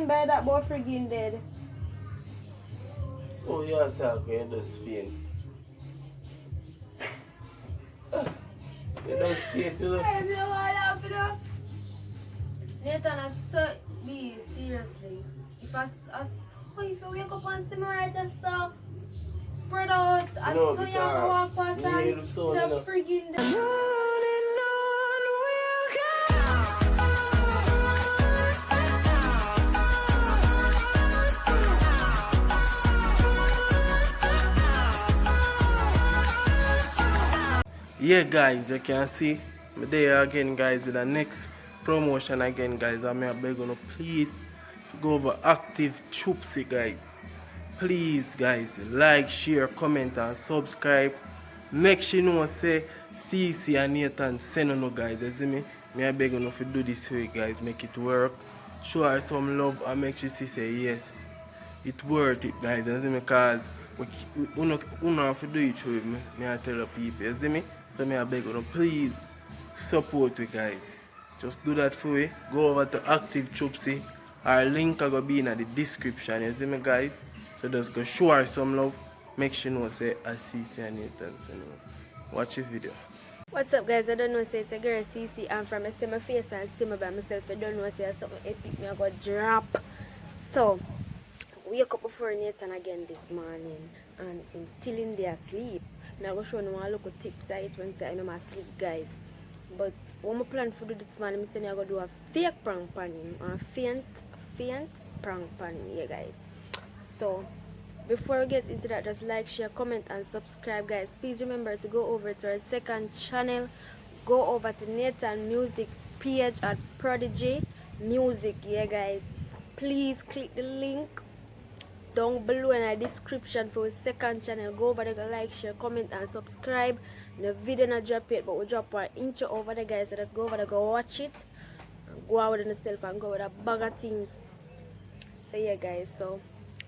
remember that boy friggin' dead. Oh, you are talking, you just faint. You just faint, you know? I'm not laughing up. Nathan, I so be seriously. If I wake up and see me right there, so spread out, I No, saw you go walk past because you hear and the sound, you the know. friggin' Yeah, guys, you can see me there again, guys, with the next promotion again, guys. I'm begging you, please go over Active Choopsy, guys. Please, guys, like, share, comment, and subscribe. Make sure you know say CC and Nathan send on, guys. You see me? I beg you to do this way, guys. Make it work. Show her some love and make sure she say yes. It's worth it, guys. You see me? Because we don't have to do it with me. I tell the people. You see me? So I beg you, please support me, guys. Just do that for me. Go over to Active Choopsy. Our link will be in the description. You see me, guys? So just go show her some love. Make sure you know say I see and Nathan. Watch the video. What's up, guys? I don't know say it's a girl CC and from I see my face and see me by myself. I don't know say something epic me I got drop. So wake up before Nathan again this morning and I'm still in there asleep. Now I'm going to show you one little tips I eat when I'm asleep, guys. But what I plan to do this morning, I'm going to do a fake prank pan him. A faint prank pan him, yeah, guys. So before we get into that, just like, share, comment and subscribe, guys. Please remember to go over to our second channel. Go over to Nathan Music page at Prodigy Music, yeah, guys. Please click the link down below in the description for our second channel. Go over there, like, share, comment and subscribe. The video not drop yet, but we drop our intro over there, guys. So just go over there, go watch it, and go out with yourself and go with a bag of things. So yeah, guys, so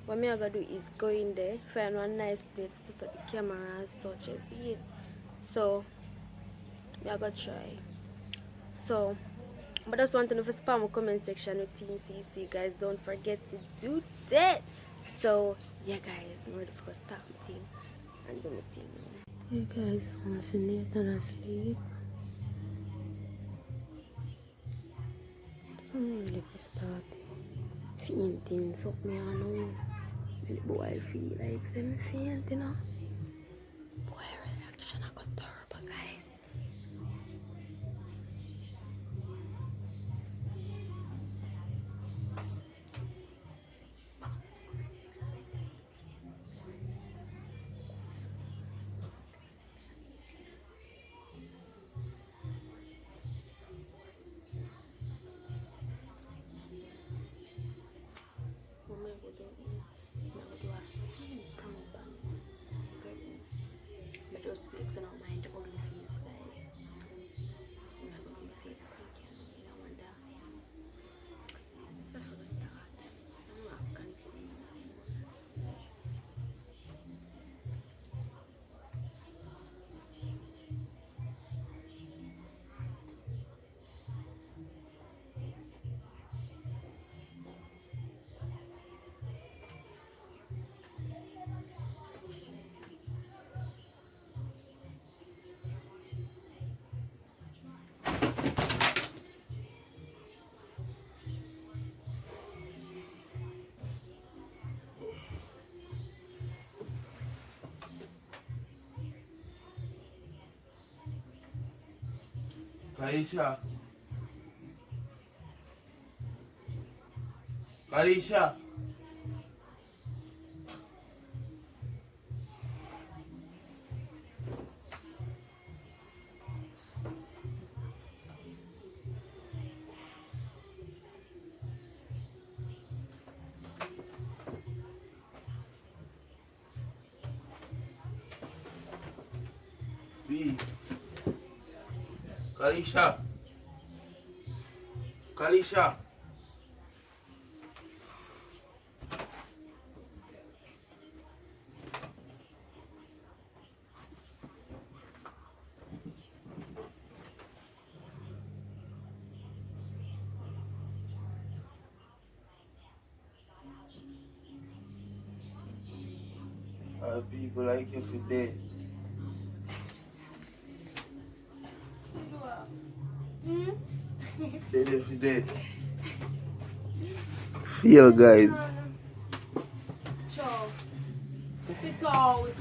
what me I gonna do is go in there, find one nice place to put the camera and such as it. So me I gonna try. So but I just want to know if spam my comment section with Team CC, guys. Don't forget to do that. So yeah, guys, I'm ready for start my team and do my thing. Hey guys, I want to see Nathan asleep. So I'm ready for start fainting. So me I know the boy feel like some faint, you know. Boy reaction I got turbo, guys. But those pigs are not mind the ugly face, guys. I'm not gonna be fake prank, you know, wonder. That's how it starts. I don't have confidence. Kalisha. Kalisha. B. Kalisha. Kalisha. People like you for dead. Dead if you dead. Feel guys. Ciao. Because.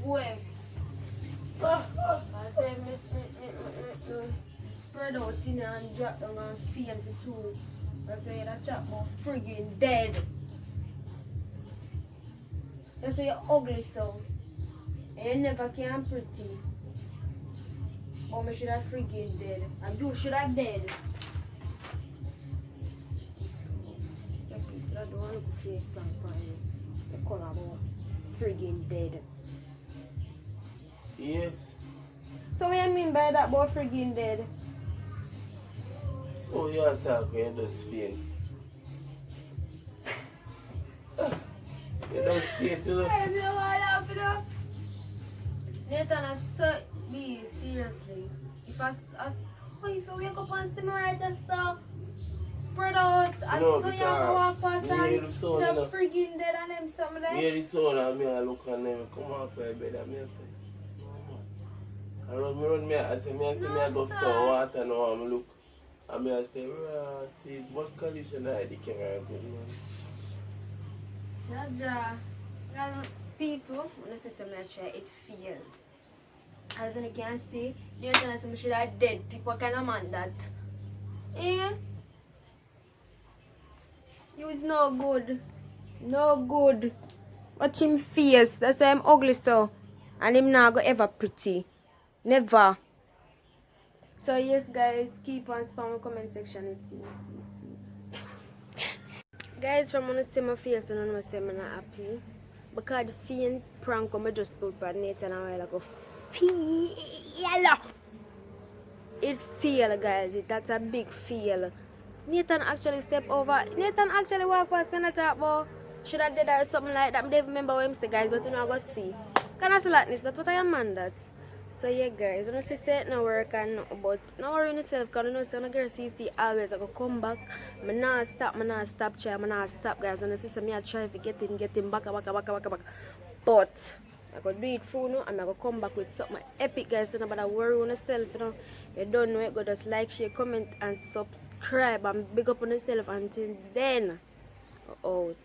Boy. I say me spread out in and drop down and feel the two. I say that chap more friggin' dead. You say you're ugly so. And you never can pretty. Or me should have friggin' dead. And you should have dead. The people that don't want to take plan for you. They call about friggin' dead. Yes. So what you mean by that about friggin' dead? Oh, you are talking, you just feel. You just feel too. Hey, you know what I have to do? Nathan, I saw me seriously. If I wake up and see me right there, so spread out, I No, saw you because walk past me and hear the sound, you know. friggin' dead and them something like Hear the sound and me I look and them come off my bed and me I say, I run me, I say, me I go for some water now and me look. And me I say, right, what condition I the camera good man. Jaja. And people, when I say something like that, it feels. As you can see, the internet should have dead. People kind of man that. Eh? You is no good. No good. Watch him face. That's why I'm ugly so. And him not go ever pretty. Never. So yes guys, keep on spam comment section. Guys, from when I see my face and I say I'm not happy. Because the faint prank I just put on Nathan and I like go feel. It feel guys, that's a big feel. Nathan actually step over. Nathan actually walk past me and talk about should I did or something like that. I don't remember what I'm saying guys, but you know I go see. Can I slackness? That's what I am man that. So yeah guys, I don't see it no work and but no worry yourself because you know some girl CC always I go come back. I not stop try, I not stop guys and I see me I try to get him back. But I go do it for you and I go come back with something epic guys, so nobody worry on yourself, you know. You don't know it, go just like, share, comment and subscribe and big up on yourself until then. Out.